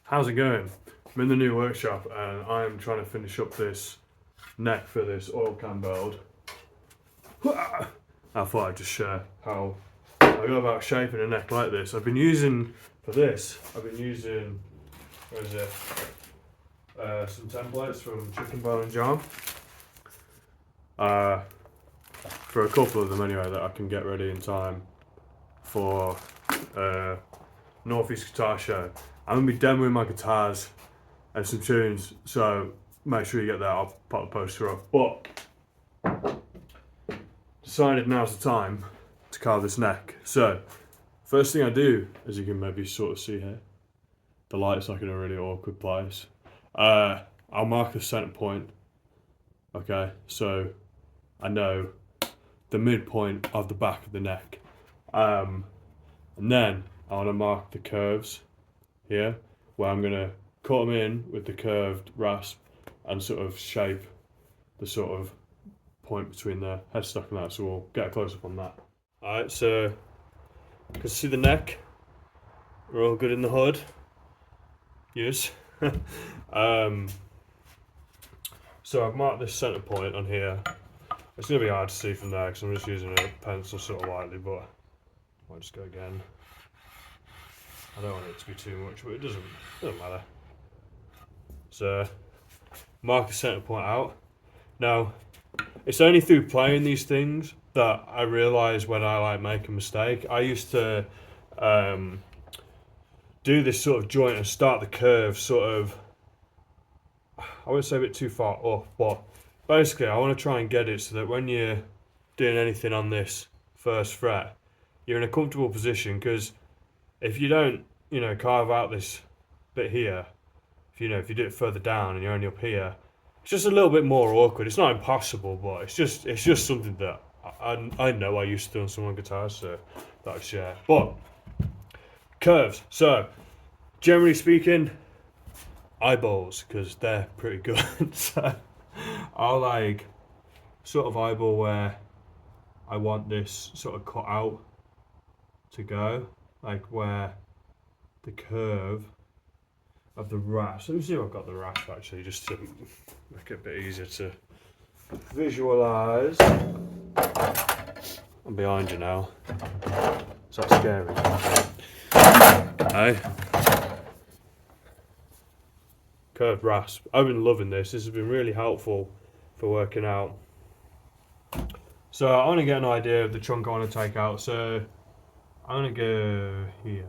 How's it going? I'm in the new workshop and I am trying to finish up this neck for this oil can build. I thought I'd just share how I go about shaping a neck like this. I've been using, for this, where is it? Some templates from Chicken Bone and John. For a couple of them anyway that I can get ready in time for Northeast Guitar Show. I'm going to be demoing my guitars and some tunes, so make sure you get that. I'll pop the poster up. But decided now's the time to carve this neck. So first thing I do, as you can maybe sort of see here, the light's like in a really awkward place. I'll mark the center point. Okay, so I know the midpoint of the back of the neck. And then I want to mark the curves here, where I'm going to cut them in with the curved rasp and sort of shape the sort of point between the headstock and that, so we'll get a close up on that. Alright, so you can see the neck, we're all good in the hood. Yes. So I've marked this centre point on here. It's going to be hard to see from there because I'm just using a pencil sort of lightly, but I'll just go again. I don't want it to be too much, but it doesn't matter. So mark the centre point out. Now, it's only through playing these things that I realise when I make a mistake. I used to do this sort of joint and start the curve sort of, I wouldn't say a bit too far off, but basically I want to try and get it so that when you're doing anything on this first fret, you're in a comfortable position, because if you don't, carve out this bit here, if you do it further down and you're only up here, it's just a little bit more awkward. It's not impossible, but it's just something that I know I used to do on some of my guitars, so that I share. But curves. So generally speaking, eyeballs, because they're pretty good. So I'll like sort of eyeball where I want this sort of cut out to go, like where the curve of the rasp. Let me see if I've got the rasp actually, just to make it a bit easier to visualise. I'm behind you now. Is that scary? Hey. Curved rasp. I've been loving this. This has been really helpful for working out. So I want to get an idea of the chunk I want to take out. So I'm going to go here.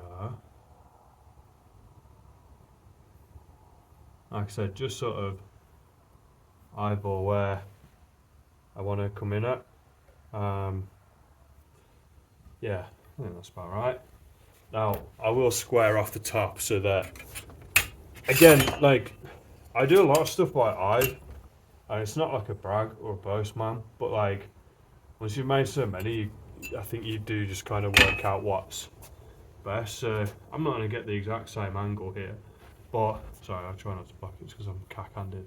Like I said, just sort of eyeball where I want to come in at. Yeah, I think that's about right. Now, I will square off the top so that, again, like, I do a lot of stuff by eye, and it's not like a brag or a boast, man, but like, once you've made so many, I think you do just kind of work out what's best. So I'm not going to get the exact same angle here, but, sorry, I'll try not to block it because I'm cack-handed.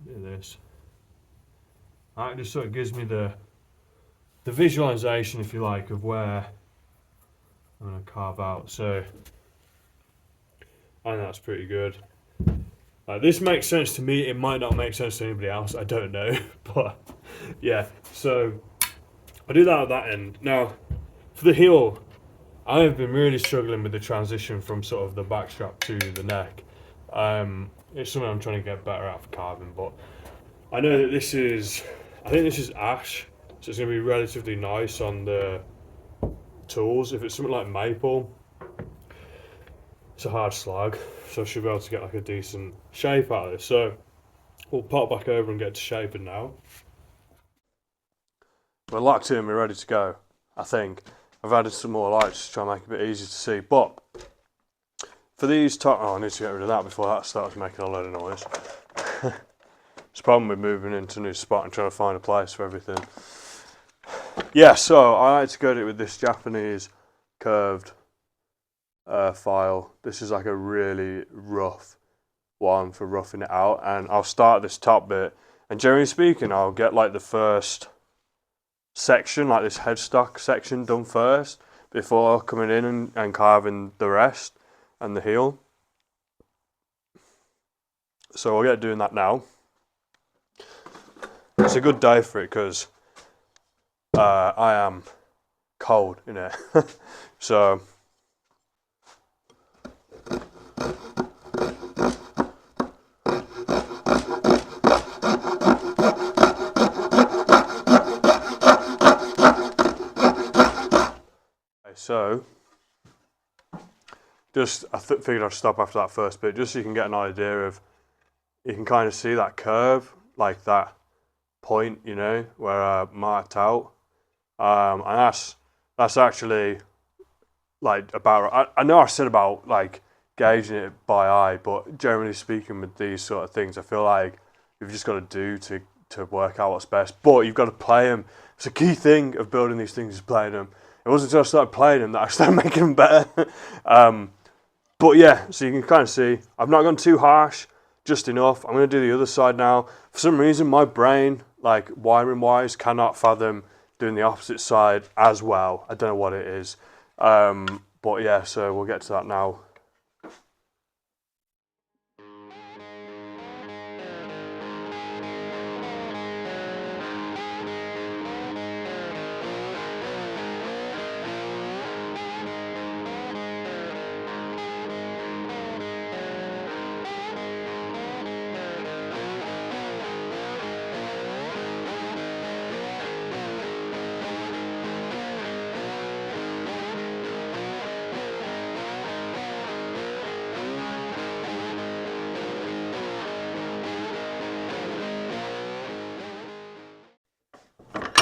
Look at this. That just sort of gives me the visualization, if you like, of where I'm going to carve out. So I think that's pretty good. This makes sense to me. It might not make sense to anybody else. I don't know. But yeah, so I do that at that end. Now, for the heel, I have been really struggling with the transition from sort of the back strap to the neck. It's something I'm trying to get better at for carving, but I know that I think this is ash, so it's going to be relatively nice on the tools. If it's something like maple, it's a hard slag, so I should be able to get like a decent shape out of this. So we'll pop back over and get to shaping now. We're locked in, we're ready to go, I think. I've added some more lights to try and make it a bit easier to see, but for these top, I need to get rid of that before that starts making a load of noise. It's a problem with moving into a new spot and trying to find a place for everything. Yeah, so I like to go with this Japanese curved file. This is like a really rough one for roughing it out, and I'll start this top bit, and generally speaking I'll get like the first section, like this headstock section, done first before coming in and carving the rest and the heel. So we'll get doing that now. It's a good day for it because I am cold in it. So just figured I'd stop after that first bit just so you can get an idea of, you can kind of see that curve, like that point, you know, where I marked out, and that's actually like about, I know I said about like gauging it by eye, but generally speaking with these sort of things, I feel like you've just got to do to work out what's best, but you've got to play them. It's a key thing of building these things is playing them. It wasn't until I started playing them that I started making them better. But yeah, so you can kind of see, I've not gone too harsh, just enough. I'm going to do the other side now. For some reason, my brain, like wiring wise, cannot fathom doing the opposite side as well. I don't know what it is. But yeah, so we'll get to that now.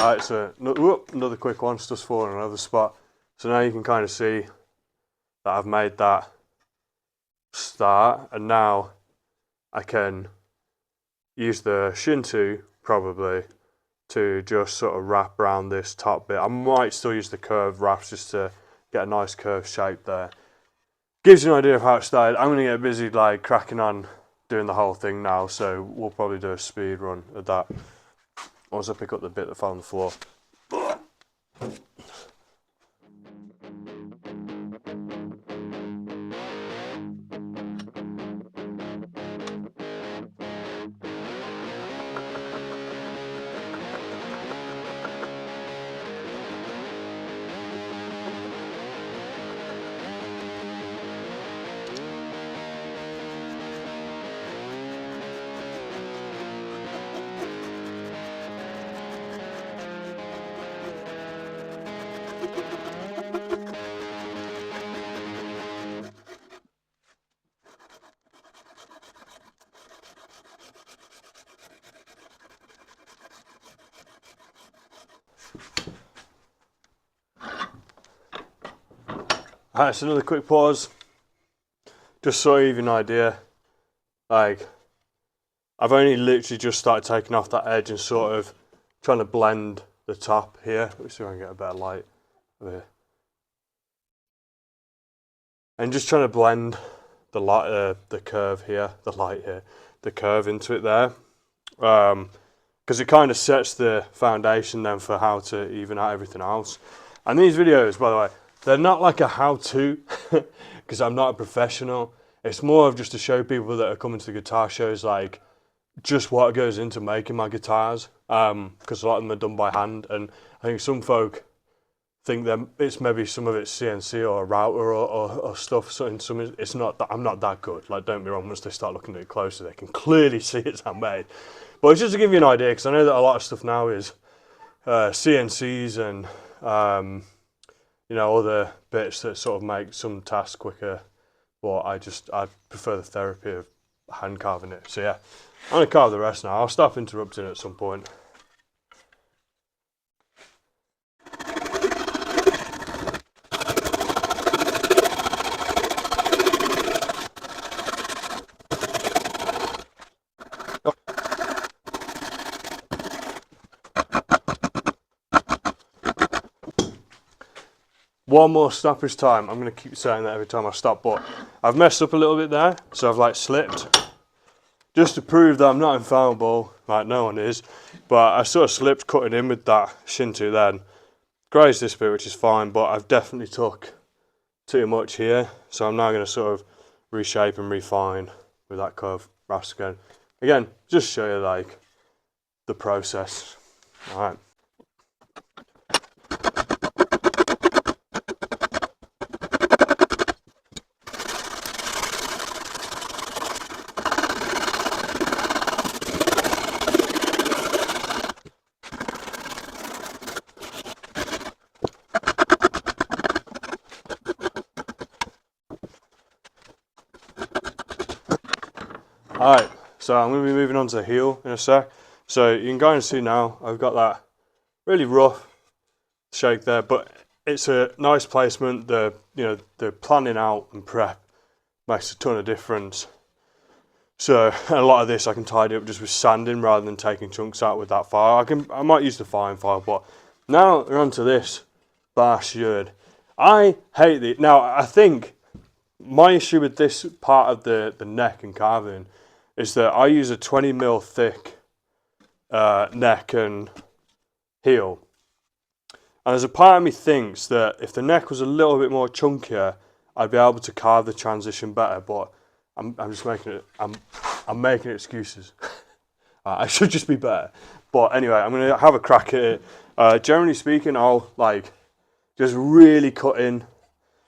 Alright, so another quick one, just falling in another spot. So now you can kind of see that I've made that start, and now I can use the Shinto probably to just sort of wrap around this top bit. I might still use the curved wraps just to get a nice curved shape there. Gives you an idea of how it started. I'm going to get busy like cracking on doing the whole thing now, so we'll probably do a speed run of that once I pick up the bit that fell on the floor. Alright, so another quick pause, just so you have an idea. Like, I've only literally just started taking off that edge and sort of trying to blend the top here. Let me see if I can get a better light over here. And just trying to blend the light, the curve here, the curve into it there. Because it kind of sets the foundation then for how to even out everything else. And these videos, by the way, they're not like a how-to, because I'm not a professional. It's more of just to show people that are coming to the guitar shows, like, just what goes into making my guitars, because a lot of them are done by hand, and I think some folk think that it's maybe some of it's CNC or a router or stuff, so in some it's not that, I'm not that good, like, don't be wrong, once they start looking at it closer they can clearly see it's handmade. But it's just to give you an idea, because I know that a lot of stuff now is CNCs and you know, other bits that sort of make some tasks quicker, but I prefer the therapy of hand carving it. So yeah, I'm going to carve the rest now. I'll stop interrupting at some point. One more stoppage time. I'm going to keep saying that every time I stop, but I've messed up a little bit there, so I've like slipped. Just to prove that I'm not infallible, like no one is, but I sort of slipped cutting in with that Shinto then. Grazed this bit, which is fine, but I've definitely took too much here, so I'm now going to sort of reshape and refine with that curve rasp again. Again, just show you like the process. All right. Alright, so I'm going to be moving on to the heel in a sec. So you can kind of see now, I've got that really rough shake there, but it's a nice placement. The planning out and prep makes a ton of difference. So a lot of this I can tidy up just with sanding rather than taking chunks out with that file. I might use the fine file, but now we're on to this bastard. I hate it. Now I think my issue with this part of the neck and carving is that I use a 20mm thick neck and heel. And there's a part of me thinks that if the neck was a little bit more chunkier, I'd be able to carve the transition better, but I'm just making it, I'm making excuses. I should just be better. But anyway, I'm going to have a crack at it. Generally speaking, I'll like just really cut in.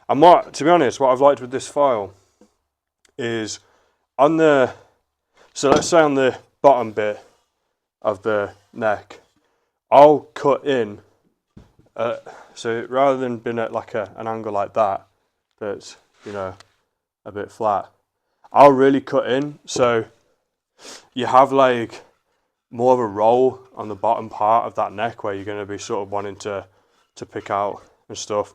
And to be honest, what I've liked with this file is so let's say on the bottom bit of the neck, I'll cut in, so rather than being at like an angle like that, that's, a bit flat, I'll really cut in, so you have like more of a roll on the bottom part of that neck where you're going to be sort of wanting to pick out and stuff.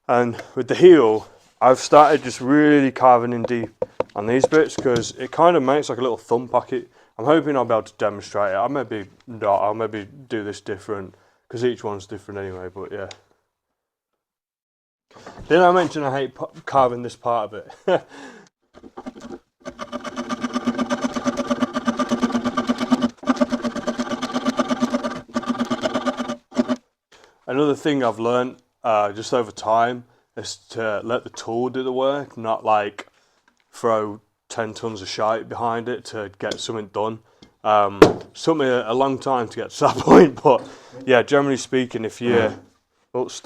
And with the heel, I've started just really carving in deep on these bits because it kind of makes like a little thumb pocket. I'm hoping I'll be able to demonstrate it. I'll maybe do this different because each one's different anyway, but yeah. Didn't I mention I hate carving this part of it? Another thing I've learned just over time is to let the tool do the work, not like throw 10 tons of shite behind it to get something done. Took me a long time to get to that point, but yeah, generally speaking, if you sort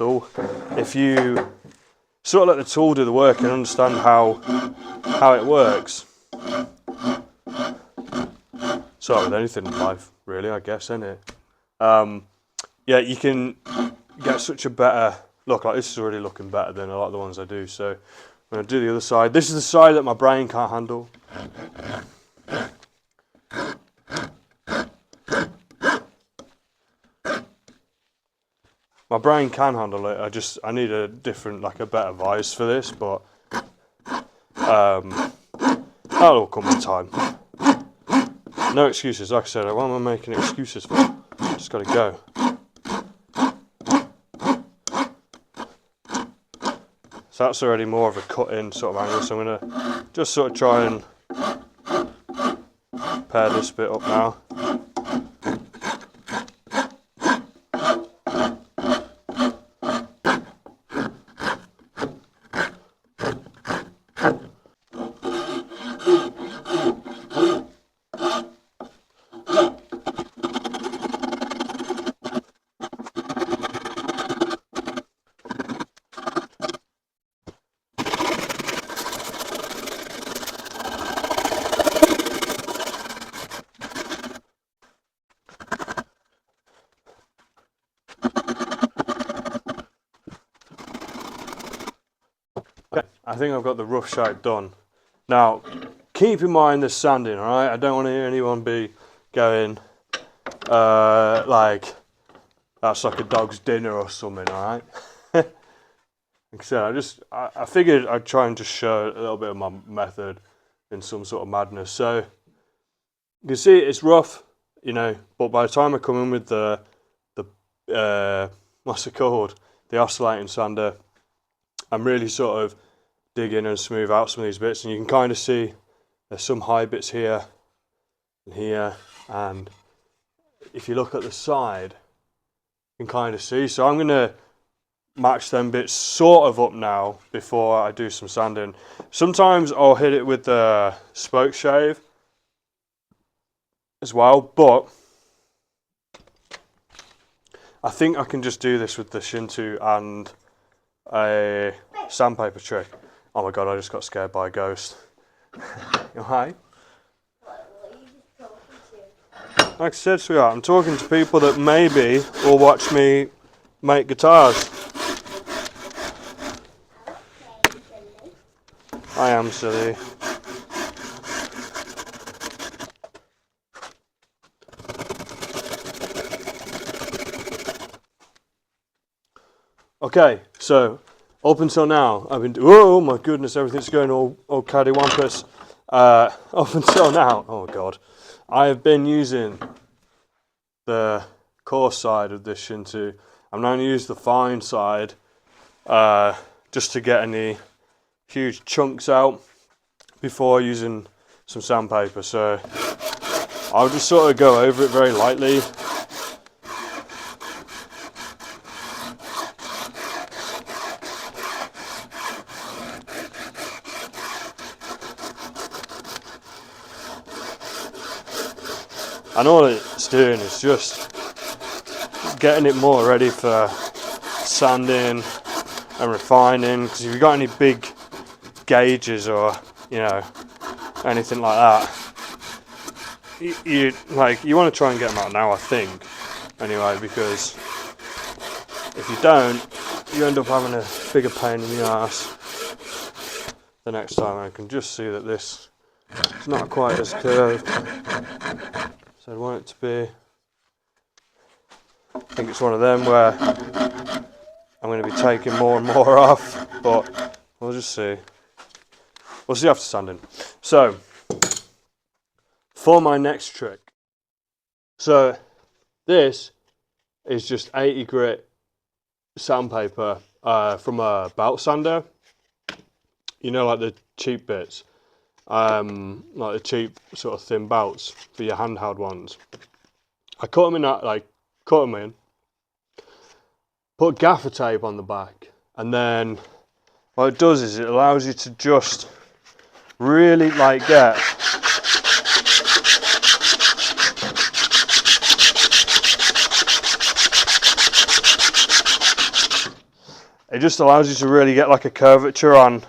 of let the tool do the work and understand how it works. Sort of with anything in life, really, I guess, isn't it? Yeah, you can get such a better look. Like this is already looking better than a lot of the ones I do. So I'm going to do the other side. This is the side that my brain can't handle. My brain can handle it. I need a different, like a better vice for this, but that'll come in time. No excuses. Like I said, what am I making excuses for? Just got to go. So that's already more of a cut-in sort of angle. So I'm going to just sort of try and pair this bit up now. I think I've got the rough shape done. Now, keep in mind the sanding, alright? I don't want to hear anyone be going, like, that's like a dog's dinner or something, alright? Like I said, I figured I'd try and just show a little bit of my method in some sort of madness. So, you can see it's rough, but by the time I come in with the what's it called? The oscillating sander, I'm really sort of dig in and smooth out some of these bits, and you can kind of see there's some high bits here and here, and if you look at the side you can kind of see. So I'm going to match them bits sort of up now before I do some sanding. Sometimes I'll hit it with the spoke shave as well, but I think I can just do this with the Shinto and a sandpaper trick. Oh my god, I just got scared by a ghost. You hi? Like I said, sweetheart, I'm talking to people that maybe will watch me make guitars. I am silly. Okay, so up until now, I've been. Oh my goodness, everything's going all caddywampus. Up until now, oh god, I have been using the coarse side of this Shinto. I'm now going to use the fine side just to get any huge chunks out before using some sandpaper. So I'll just sort of go over it very lightly. And all it's doing is just getting it more ready for sanding and refining, because if you've got any big gauges or anything like that, you want to try and get them out now, I think, anyway, because if you don't, you end up having a bigger pain in the ass the next time. I can just see that this is not quite as curved, so I want it to be. I think it's one of them where I'm going to be taking more and more off, but we'll just see. We'll see after sanding. So, for my next trick, so this is just 80 grit sandpaper from a belt sander. You know, like the cheap bits, like the cheap sort of thin belts for your handheld ones. I cut them in that, put gaffer tape on the back, and then what it does is it allows you to just really get it just allows you to really get like a curvature on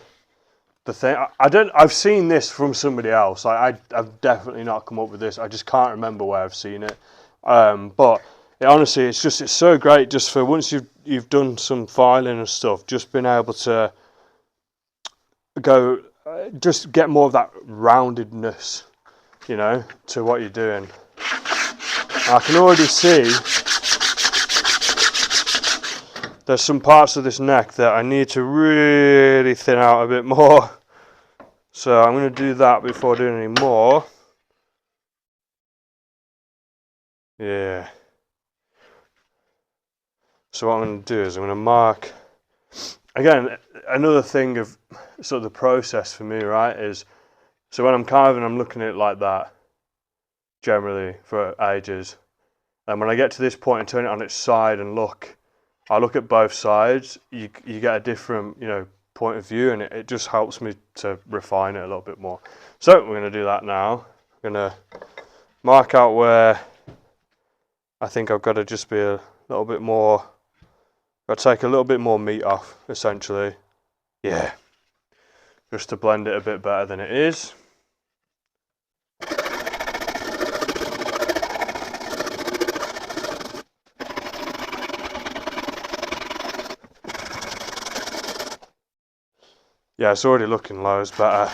the thing. I've seen this from somebody else. I've definitely not come up with this. I just can't remember where I've seen it. But honestly, it's so great just for once you've done some filing and stuff, just being able to go, just get more of that roundedness, to what you're doing. I can already see there's some parts of this neck that I need to really thin out a bit more. So I'm going to do that before doing any more. Yeah. So what I'm going to do is I'm going to mark. Again, another thing of sort of the process for me, right, is so when I'm carving, I'm looking at it like that, generally, for ages. And when I get to this point and turn it on its side and I look at both sides, you get a different, point of view, and it just helps me to refine it a little bit more. So we're going to do that now. I'm going to mark out where I think I've got to just be a little bit more, got to take a little bit more meat off, essentially. Yeah. Just to blend it a bit better than it is. Yeah, it's already looking loads better.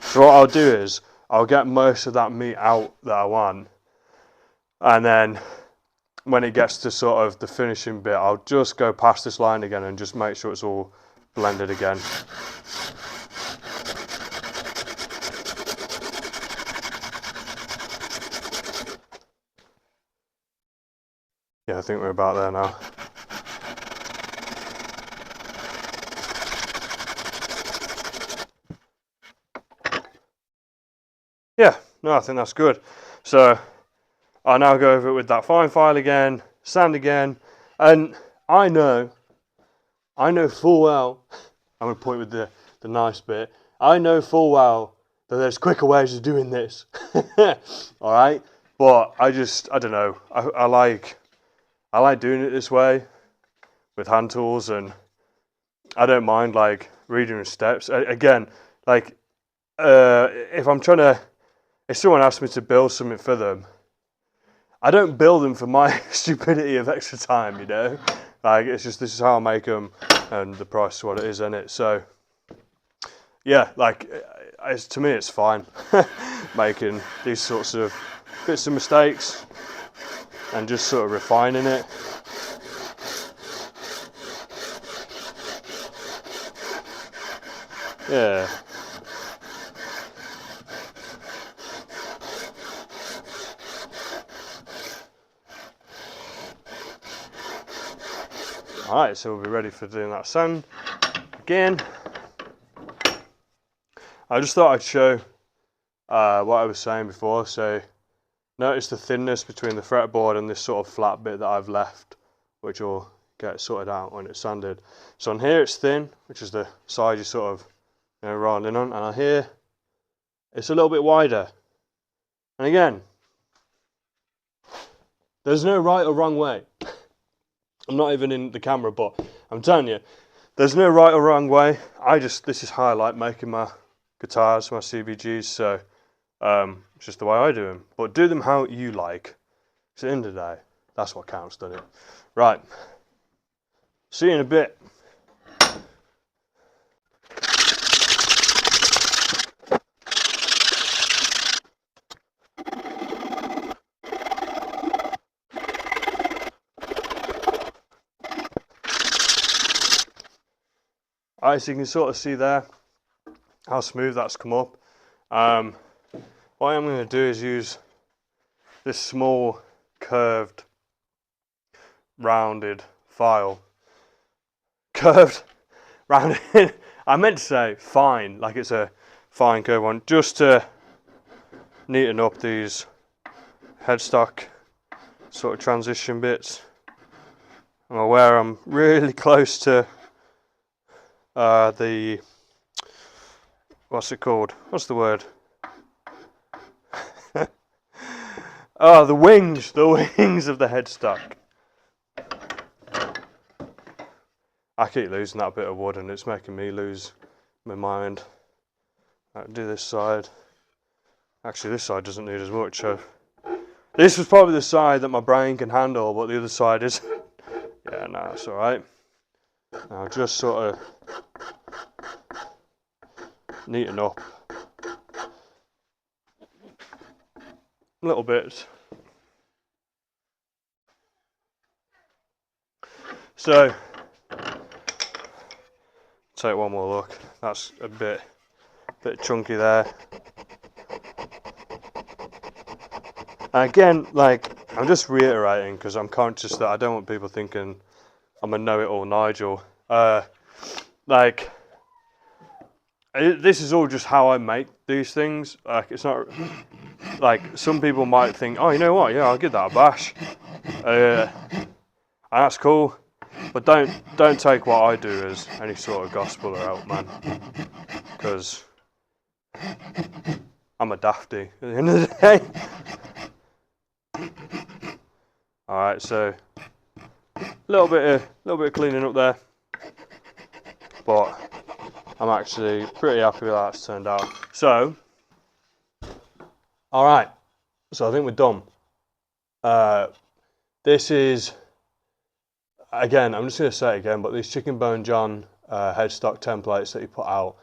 So what I'll do is, I'll get most of that meat out that I want, and then when it gets to sort of the finishing bit, I'll just go past this line again and just make sure it's all blended again. Yeah, I think we're about there now. Yeah, no, I think that's good. So I'll now go over it with that fine file again, sand again, and I know full well, I'm going to point with the nice bit, I know full well that there's quicker ways of doing this. All right, but I don't know. I like doing it this way with hand tools, and I don't mind like reading the steps. Again, like if someone asks me to build something for them, I don't build them for my stupidity of extra time, you know. Like it's just this is how I make them, and the price is what it is, isn't it? So yeah, like to me, it's fine making these sorts of bits of mistakes and just sort of refining it. Yeah. Alright, so we'll be ready for doing that sound again. I just thought I'd show what I was saying before. So notice the thinness between the fretboard and this sort of flat bit that I've left, which will get sorted out when it's sanded. So on here it's thin, which is the side you sort of rounding on, and on here it's a little bit wider. And again, there's no right or wrong way. I'm not even in the camera, but I'm telling you, there's no right or wrong way. This is how I like making my guitars, my CBGs, so it's just the way I do them. But do them how you like. Because at the end of the day, that's what counts, doesn't it? Right. See you in a bit. Alright, so you can sort of see there how smooth that's come up. What I'm going to do is use this small curved rounded file. Curved, rounded, I meant to say fine, like it's a fine curved one, just to neaten up these headstock sort of transition bits. I'm aware I'm really close to the, what's it called? What's the word? Oh, the wings of the headstock. I keep losing that bit of wood and it's making me lose my mind. I'll do this side. Actually, this side doesn't need as much. So this was probably the side that my brain can handle, but the other side is. Yeah, no, that's all right. Now just sort of neaten up a little bit. So take one more look. That's a bit chunky there. And again, like I'm just reiterating because I'm conscious that I don't want people thinking I'm a know-it-all Nigel. Like this is all just how I make these things. Like it's not like some people might think, oh, you know what? Yeah, I'll give that a bash. And that's cool. But don't take what I do as any sort of gospel or help, man. Because I'm a dafty at the end of the day. Alright, so a little bit of cleaning up there. But I'm actually pretty happy with how it's turned out. So alright. So I think we're done. This is, again, I'm just going to say it again, but these Chicken Bone John headstock templates that you put out,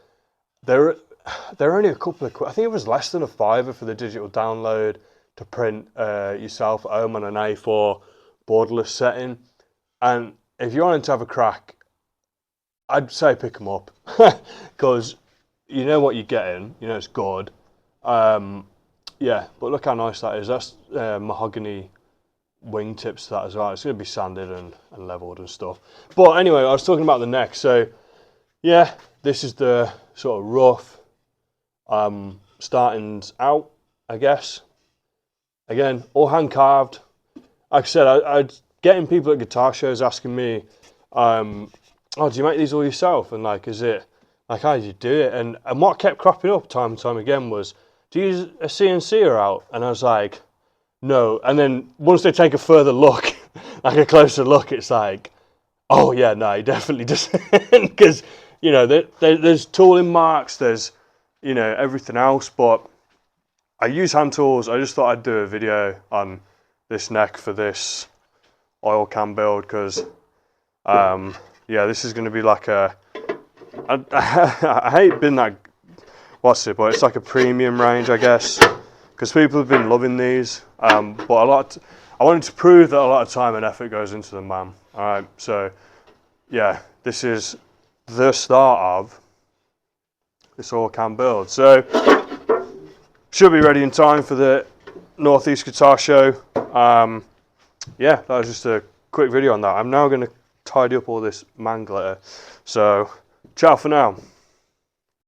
they're only a couple of quid. I think it was less than a £5 for the digital download to print yourself at home on an A4 borderless setting. And if you wanted to have a crack, I'd say pick them up because you know what you're getting. You know it's good. Yeah, but look how nice that is. That's mahogany wingtips to that as well. It's going to be sanded and leveled and stuff. But anyway, I was talking about the neck. So yeah, this is the sort of rough startings out, I guess. Again, all hand carved. Like I said, I'd getting people at guitar shows asking me, oh, do you make these all yourself? And like, is it, like, how do you do it? And what kept cropping up time and time again was, do you use a CNCer out? And I was like, no. And then once they take a further look, like a closer look, it's like, oh yeah, no, he definitely doesn't. Because, you know, there's tooling marks, there's, you know, everything else. But I use hand tools. I just thought I'd do a video on this neck for this oil can build, because, yeah, this is going to be like a, I hate being that, what's it, but it's like a premium range, I guess, because people have been loving these. But I wanted to prove that a lot of time and effort goes into them, man. All right, so yeah, this is the start of this oil can build. So should be ready in time for the Northeast Guitar Show. Yeah, that was just a quick video on that. I'm now going to tidy up all this man glitter. So ciao for now.